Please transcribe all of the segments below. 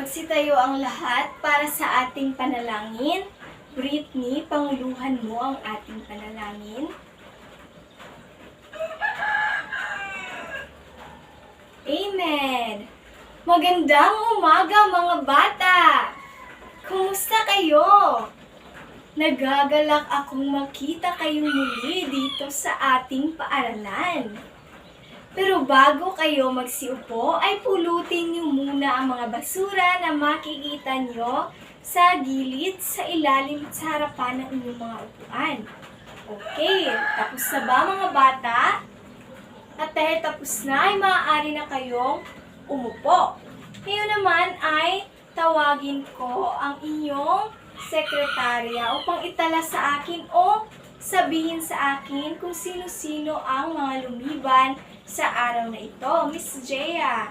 Magsitayo ang lahat para sa ating panalangin. Britney, panguluhan mo ang ating panalangin. Amen! Magandang umaga mga bata! Kumusta kayo? Nagagalak akong makita kayong muli dito sa ating paaralan. Pero bago kayo magsiupo, ay pulutin niyo muna ang mga basura na makikita niyo sa gilid, sa ilalim at sa harapan ng inyong mga upuan. Okay, tapos na ba mga bata? At dahil tapos na, ay maaari na kayong umupo. Ngayon naman ay tawagin ko ang inyong sekretarya upang itala sa akin o sabihin sa akin kung sino-sino ang mga lumiban sa araw na ito. Miss Jaya.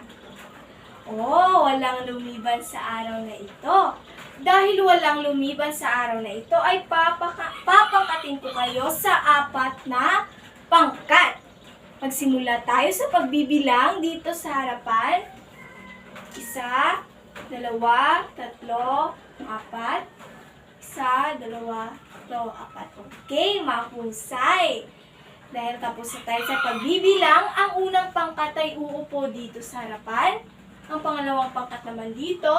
Oh, walang lumiban sa araw na ito. Dahil walang lumiban sa araw na ito, ay papangkatin ko kayo sa 4 na pangkat. Magsimula tayo sa pagbibilang dito sa harapan. 1, 2, 3, 4. 1, 2, 3, 4. Okay, mahusay. Dahil tapos na tayo sa pagbibilang, ang unang pangkat ay uupo dito sa harapan. Ang pangalawang pangkat naman dito.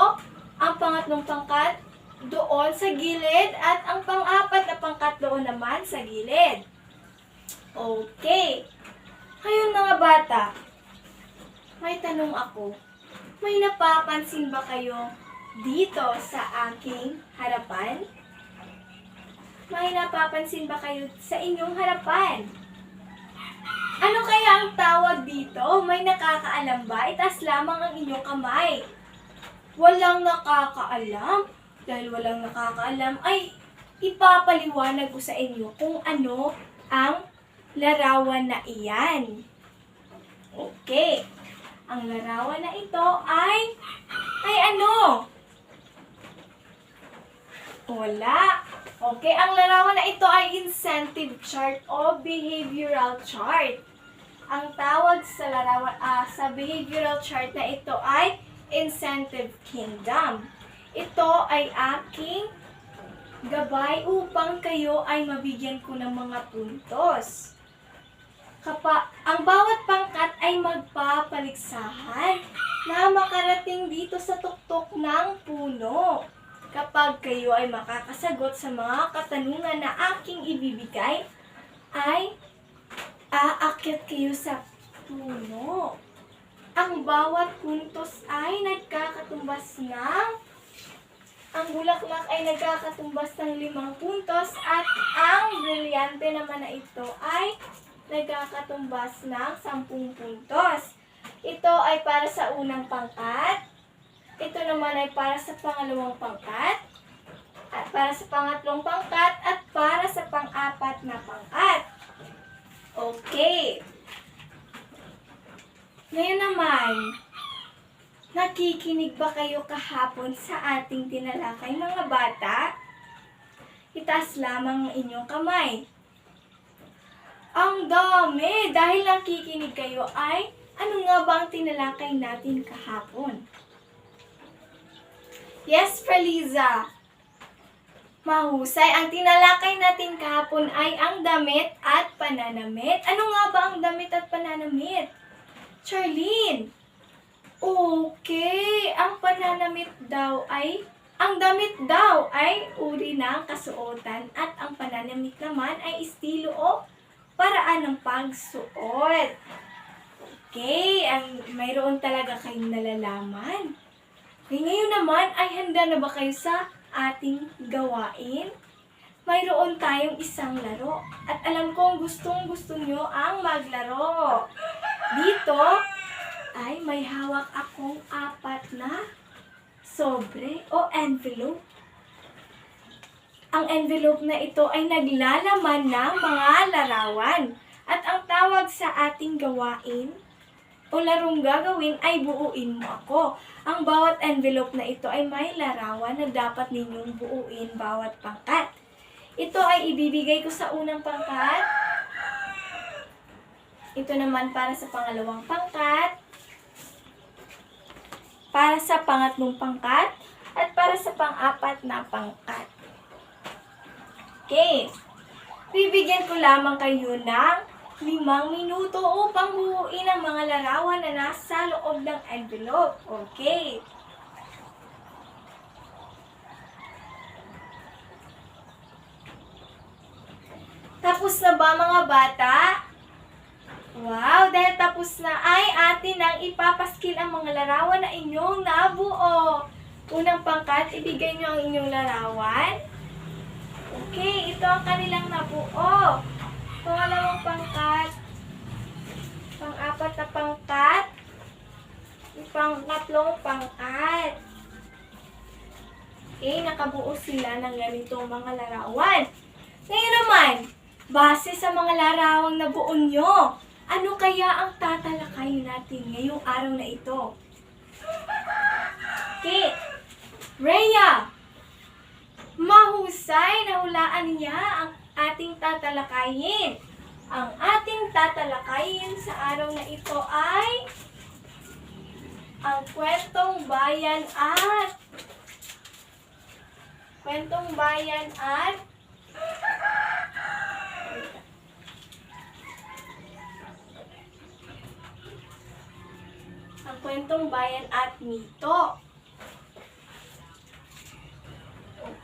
Ang pangatlong pangkat doon sa gilid. At ang pang-4 na pangkat doon naman sa gilid. Okay. Ngayon mga bata, may tanong ako. May napapansin ba kayo dito sa aking harapan? May napapansin ba kayo sa inyong harapan? Ano kaya ang tawag dito? May nakakaalam ba? Itaas lamang ang inyong kamay. Walang nakakaalam. Dahil walang nakakaalam, ay ipapaliwanag ko sa inyo kung ano ang larawan na iyan. Okay. Ang larawan na ito ay ano? Wala. Okay, ang larawan na ito ay incentive chart o behavioral chart. Ang tawag sa larawan sa behavioral chart na ito ay incentive kingdom. Ito ay aking gabay upang kayo ay mabigyan ko ng mga puntos. Ang bawat pangkat ay magpapaligsahan na makarating dito sa tuktok ng puno. Kapag kayo ay makakasagot sa mga katanungan na aking ibibigay, ay aakyat kayo sa puno. Ang bawat puntos ay nagkakatumbas ang bulaklak ay nagkakatumbas ng 5 puntos at ang brilyante naman na ito ay nagkakatumbas ng 10 puntos. Ito ay para sa unang pangkat. Ito naman ay para sa pangalawang pangkat, at para sa pangatlong pangkat, at para sa pang-4 na pangkat. Okay. Ngayon naman, nakikinig ba kayo kahapon sa ating tinalakay mga bata? Itaas lamang ang inyong kamay. Ang dami! Dahil nakikinig kayo ay, ano nga ba ang tinalakay natin kahapon? Yes, Fraliza. Mahusay. Ang tinalakay natin kahapon ay ang damit at pananamit. Ano nga ba ang damit at pananamit? Charlene. Okay. Ang damit daw ay uri ng kasuotan at ang pananamit naman ay estilo o paraan ng pagsuot. Okay. Mayroon talaga kayong nalalaman. Ngayon naman ay handa na ba kayo sa ating gawain? Mayroon tayong isang laro at alam kong gustong-gusto nyo ang maglaro. Dito ay may hawak akong 4 na sobre o envelope. Ang envelope na ito ay naglalaman ng mga larawan at ang tawag sa ating gawain o larong gagawin ay buuin mo ako. Ang bawat envelope na ito ay may larawan na dapat ninyong buuin bawat pangkat. Ito ay ibibigay ko sa unang pangkat. Ito naman para sa pangalawang pangkat. para sa pangatlong pangkat, at para sa pang-apat na pangkat. Okay. Bibigyan ko lamang kayo ng 5 minuto upang buuin ang mga larawan na nasa loob ng envelope. Okay. Tapos na ba mga bata? Wow, dahil tapos na ay atin nang ipapaskil ang mga larawan na inyong nabuo. Unang pangkat, ibigay nyo ang inyong larawan. Okay, ito ang kanilang nabuo. Pangalawang pangkat, pang-apat na pangkat, pang-tatlong pangkat. Okay, nakabuo sila ng ganitong mga larawan. Ngayon naman, base sa mga larawang nabuo nyo, ano kaya ang tatalakayin natin ngayong araw na ito? Okay, Rhea, mahusay na hulaan niya ang ating tatalakayin. Ang ating tatalakayin sa araw na ito ay ang kwentong bayan at mito.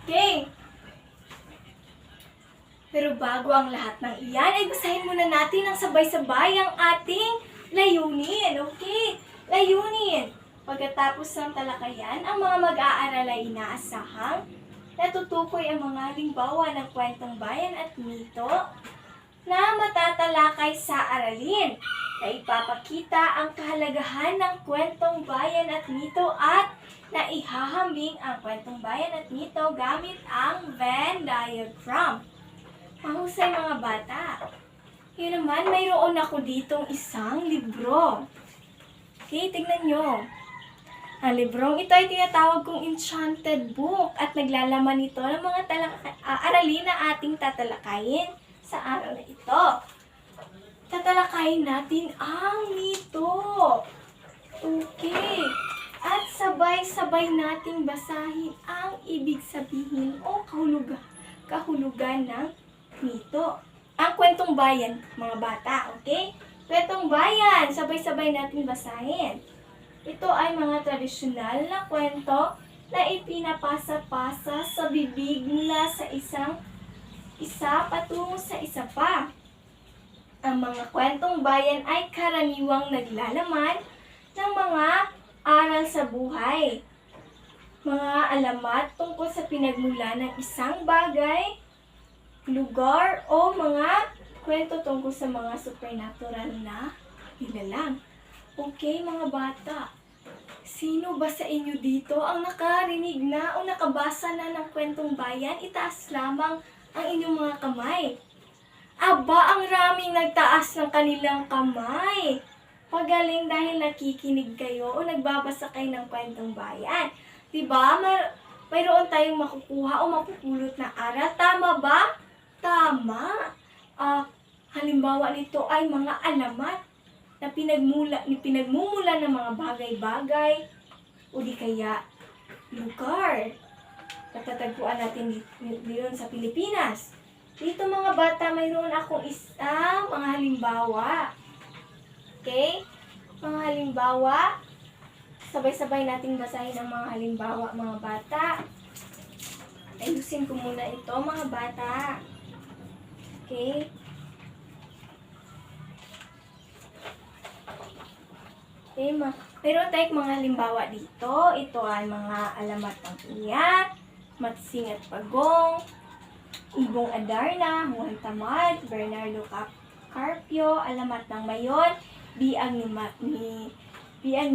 Okay. Pero bago ang lahat ng iyan, ay basahin muna natin ng sabay-sabay ang ating layunin. Okay? Layunin. Pagkatapos ng talakayan, ang mga mag-aaral ay inaasahang natutukoy ang mga halimbawa ng kwentong bayan at mito na matatalakay sa aralin, na ipapakita ang kahalagahan ng kwentong bayan at mito at na ihahambing ang kwentong bayan at mito gamit ang Venn diagram. Mahusay mga bata. Yun naman, mayroon ako ditong isang libro. Okay, tignan nyo. Ang librong ito ay tinatawag kong Enchanted Book at naglalaman ito ng mga aralin na ating tatalakayin sa araw na ito. Tatalakayin natin ang mito. Okay. At sabay-sabay nating basahin ang ibig sabihin o kahulugan ng mito. Ang kwentong bayan, mga bata, okay? Kwentong bayan, sabay-sabay natin basahin. Ito ay mga tradisyonal na kwento na ipinapasa-pasa sa bibig mula sa isa patungo sa isa pa. Ang mga kwentong bayan ay karaniwang naglalaman ng mga aral sa buhay, mga alamat tungkol sa pinagmula ng isang bagay, lugar, o mga kwento tungkol sa mga supernatural na nilalang. Okay, mga bata, sino ba sa inyo dito ang nakarinig na o nakabasa na ng kwentong bayan? Itaas lamang ang inyong mga kamay. Aba, ang raming nagtaas ng kanilang kamay. Pagaling dahil nakikinig kayo o nagbabasa kayo ng kwentong bayan. Diba? Mayroon tayong makukuha o mapupulot na aral. Tama ba? Tama. Halimbawa nito ay mga alamat na pinagmumula ng mga bagay-bagay o di kaya lugar. Natatagpuan natin dito sa Pilipinas. Dito mga bata, mayroon akong isang mga halimbawa. Okay? Mga halimbawa. Sabay-sabay nating basahin ang mga halimbawa, mga bata. Ayusin ko muna ito, mga bata. Okay? Okay, mayroon tayong mga halimbawa dito. Ito ay mga alamat ng Iya, Matsing at Pagong, Ibong Adarna, Juan Tamad, Bernardo Carpio, Alamat ng Mayon, Biang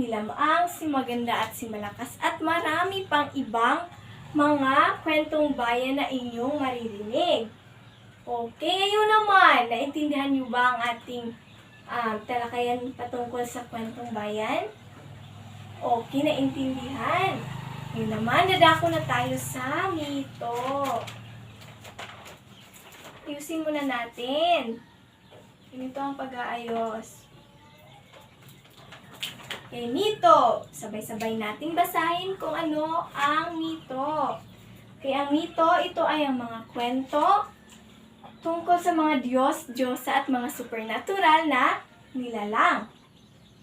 ni Lamaang, Si Maganda at Si Malakas, at marami pang ibang mga kwentong bayan na inyong maririnig. Okay, ngayon naman, naintindihan niyo ba ang ating talakayan patungkol sa kwentong bayan? Okay, naintindihan. Ngayon naman, dadako na tayo sa mito. Ayusin muna natin. Ganito ang pag-aayos. Okay, mito. Sabay-sabay nating basahin kung ano ang mito. Okay, ang mito, ito ay ang mga kwento tungkol sa mga Diyos, Diyosa at mga supernatural na nilalang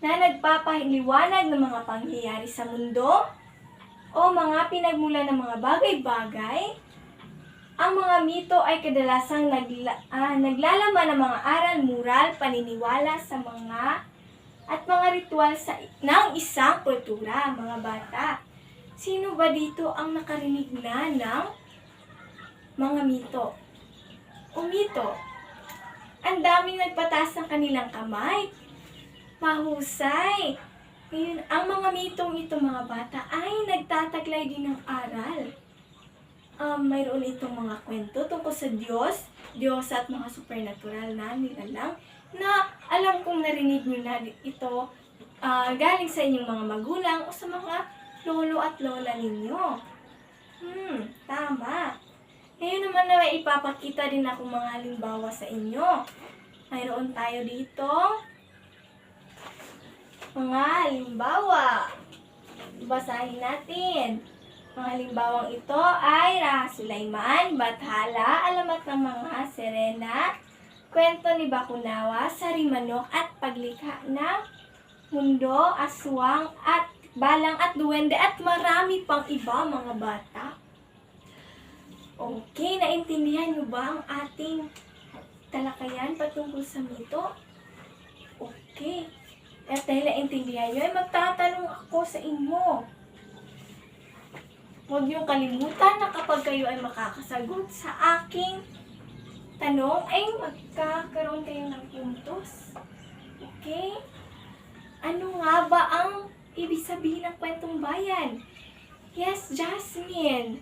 na nagpapaliwanag ng mga pangyayari sa mundo o mga pinagmula ng mga bagay-bagay. Ang mga mito ay kadalasang naglalaman ng mga aral, moral, paniniwala sa mga at mga ritual ng isang kultura, mga bata. Sino ba dito ang nakarinig na ng mga mito? O mito? Ang daming nagpataas ng kanilang kamay. Mahusay. Ngayon, ang mga mitong ito, mga bata, ay nagtataglay din ng aral. Mayroon itong mga kwento tungkol sa Diyos, Diyos at mga supernatural na nilalang na alam kong narinig nyo na ito galing sa inyong mga magulang o sa mga lolo at lola ninyo. Tama. Ngayon naman na may ipapakita din ako mga halimbawa sa inyo. Mayroon tayo dito mga halimbawa. Basahin natin. Mga halimbawang ito ay Raha Sulaiman, Bathala, Alamat ng mga Serena, Kwento ni Bakunawa, Sarimanok at Paglikha ng Mundo, Aswang at Balang at Duwende at marami pang iba, mga bata. Okay, naintindihan niyo ba ang ating talakayan patungkol sa mito? Okay. At dahil naintindihan niyo, ay magtatanong ako sa inyo. Huwag niyong kalimutan na kapag kayo ay makakasagot sa aking tanong, ay magkakaroon kayo ng puntos. Okay? Ano nga ba ang ibig sabihin ng kwentong bayan? Yes, Jasmine.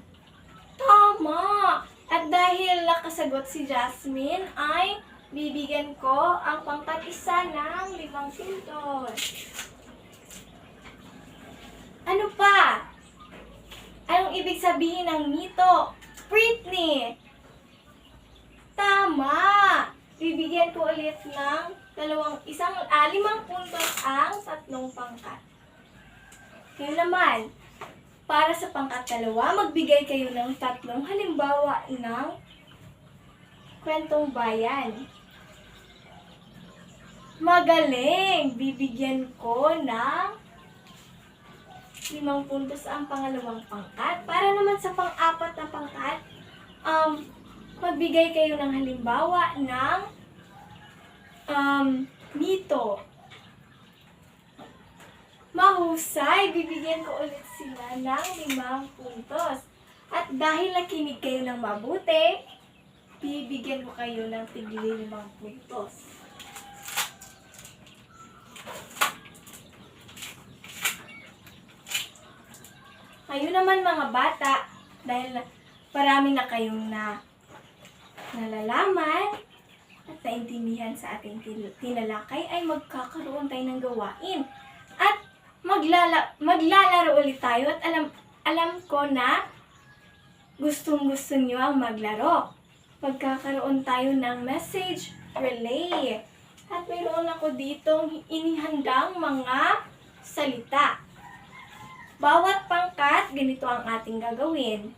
Tama! At dahil nakasagot si Jasmine, ay bibigyan ko ang pangkat isa ng 5 puntos. Ano pa? Anong ibig sabihin ng mito? Britney! Tama! Bibigyan ko ulit ng 5 puntos ang 3 pangkat. Kayo naman, para sa pangkat 2, magbigay kayo ng 3 halimbawa ng kwentong bayan. Magaling! Bibigyan ko ng 5 puntos ang pangalawang pangkat. Para naman sa pang-4 na pangkat, magbigay kayo ng halimbawa ng mito. Mahusay! Bibigyan ko ulit sila ng 5 puntos. At dahil nakinig kayo ng mabuti, bibigyan ko kayo ng tigli 5 puntos. Ngayon naman, mga bata, dahil marami na kayong nalalaman at naintindihan sa ating tinalakay, ay magkakaroon tayo ng gawain. At maglalaro ulit tayo at alam ko na gustong-gusto nyo ang maglaro. Magkakaroon tayo ng message relay. At mayroon ako ditong inihandang mga salita. Bawat pangkat, ganito ang ating gagawin.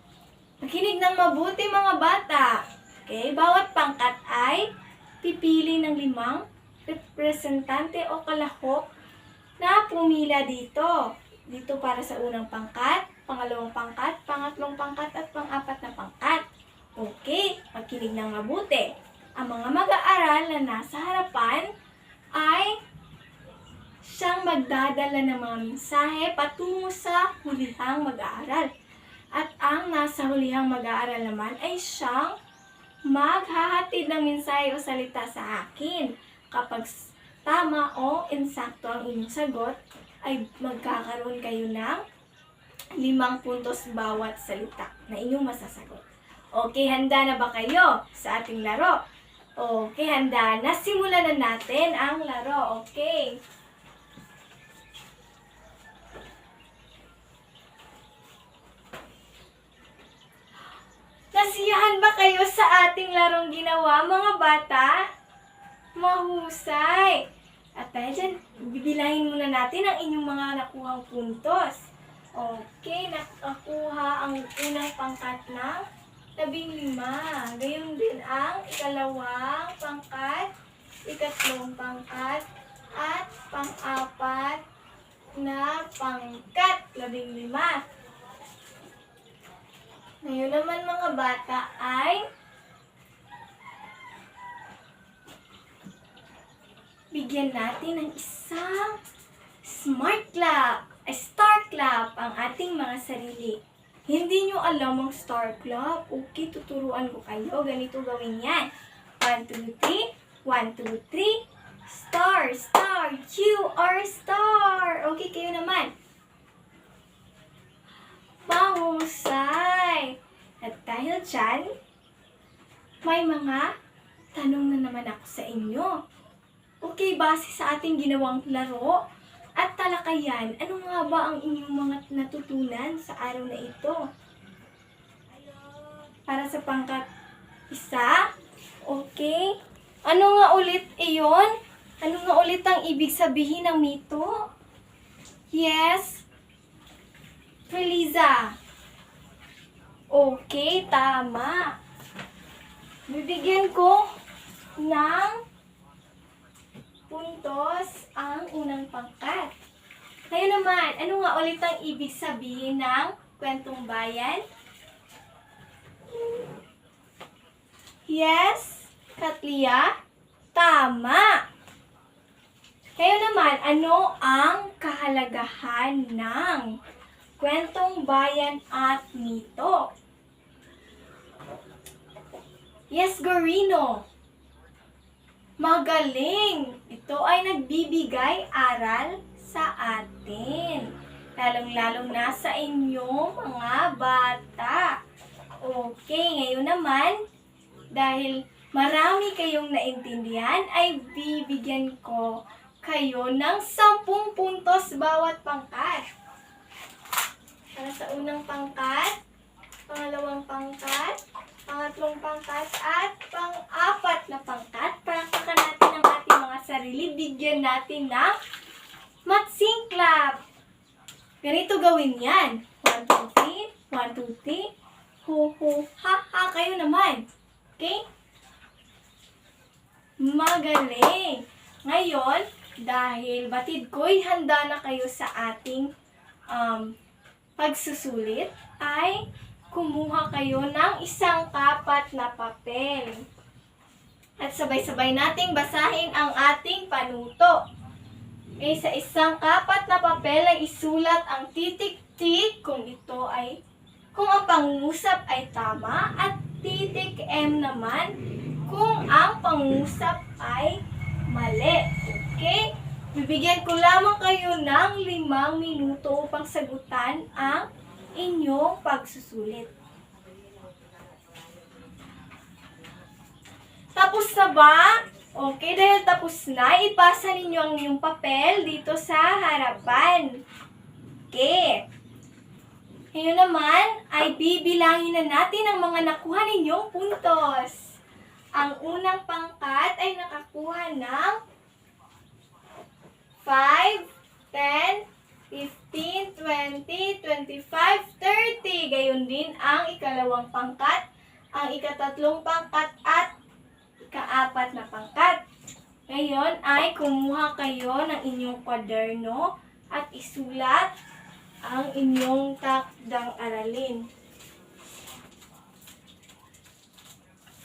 Makinig ng mabuti, mga bata. Okay? Bawat pangkat ay pipili ng 5 representante o kalahok na pumila dito. Dito para sa unang pangkat, pangalawang pangkat, pangatlong pangkat at pang-4 na pangkat. Okay? Makinig ng mabuti. Ang mga mag-aaral na nasa harapan ay siyang magdadala ng mga mensahe patungo sa hulihang mag-aaral. At ang nasa hulihang mag-aaral naman ay siyang maghahatid ng mensahe o salita sa akin. Kapag tama o insakto ang inyong sagot, ay magkakaroon kayo ng 5 puntos bawat salita na inyong masasagot. Okay, handa na ba kayo sa ating laro? Okay, handa na. Simulan na natin ang laro. Okay. Nasiyahan ba kayo sa ating larong ginawa, mga bata? Mahusay! At dahil dyan, bibilangin muna natin ang inyong mga nakuhang puntos. Okay, nakakuha ang unang pangkat ng 15. Gayon din ang ikalawang pangkat, ikatlong pangkat, at pang-apat na pangkat, 15. Ngayon naman mga bata ay bigyan natin ng isang smart clap, star clap ang ating mga sarili. Hindi nyo alam ang star clap? Okay, tuturuan ko kayo. Ganito gawin yan. 1, 2, 3. 1, 2, 3. Star, star. You are star. Okay, kayo naman. Mahusay. At dahil dyan, may mga tanong na naman ako sa inyo. Okay, base sa ating ginawang laro at talakayan, ano nga ba ang inyong mga natutunan sa araw na ito? Para sa pangkat 1, okay? Ano nga ulit iyon? Ano nga ulit ang ibig sabihin ng mito? Yes? Feliza. Okay, tama. Bibigyan ko ng puntos ang unang pangkat. Ngayon naman, ano nga ulit ang ibig sabihin ng kwentong bayan? Yes, Katlia? Tama! Ngayon naman, ano ang kahalagahan ng kwentong bayan at mito? Yes, Gorino! Magaling! Ito ay nagbibigay aral sa atin. Lalong-lalo na sa inyong mga bata. Okay, ngayon naman, dahil marami kayong naintindihan, ay bibigyan ko kayo ng 10 puntos bawat pangkat. Para sa unang pangkat, pangalawang pangkat, pangatlong pangkat, at pang-apat na pangkat. Palakpakan natin ang ating mga sarili. Bigyan natin ng matsing clap. Ganito gawin yan. 1, 2, 3. 1, 2, 3. Ho, ho, ha, ha. Kayo naman. Okay? Magaling. Ngayon, dahil batid ko'y handa na kayo sa ating pagsusulit, ay kumuha kayo ng isang kapat na papel. At sabay-sabay nating basahin ang ating panuto. Okay, sa isang kapat na papel ay isulat ang titik-tik kung ang pangungusap ay tama, at titik M naman kung ang pangungusap ay mali. Okay? Bibigyan ko lamang kayo ng 5 minuto upang sagutan ang inyong pagsusulit. Tapos na ba? Okay, dahil tapos na, ipasa ninyo ang inyong papel dito sa harapan. Okay. Ngayon naman, ay bibilangin na natin ang mga nakuha ninyong puntos. Ang unang pangkat ay nakakuha ng 5, 10, 15, 20, 25, 30. Gayon din ang ikalawang pangkat, ang ikatatlong pangkat, at ikaapat na pangkat. Ngayon ay kumuha kayo ng inyong kwaderno at isulat ang inyong takdang aralin.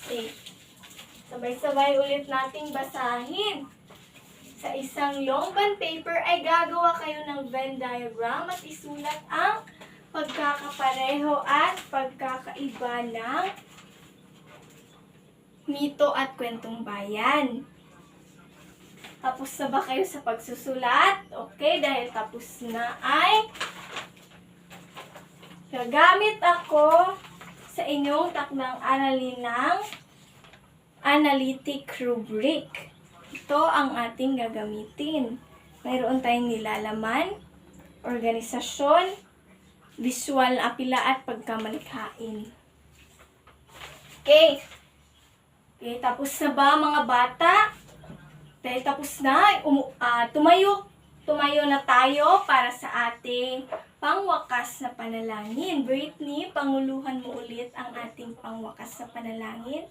Okay. Sabay-sabay ulit nating basahin. Sa isang long bond paper ay gagawa kayo ng Venn diagram at isulat ang pagkakapareho at pagkakaiba ng mito at kwentong bayan. Tapos na ba kayo sa pagsusulat? Okay, dahil tapos na ay gagamit ako sa inyong takdang aralin ng analytic rubric. Ito ang ating gagamitin. Mayroon tayong nilalaman, organisasyon, visual na apila at pagkamalikhain. Okay. Okay, tapos na ba mga bata? Dahil tapos na, tumayo Tumayo na tayo para sa ating pangwakas na panalangin. Britney, panguluhan mo ulit ang ating pangwakas na panalangin.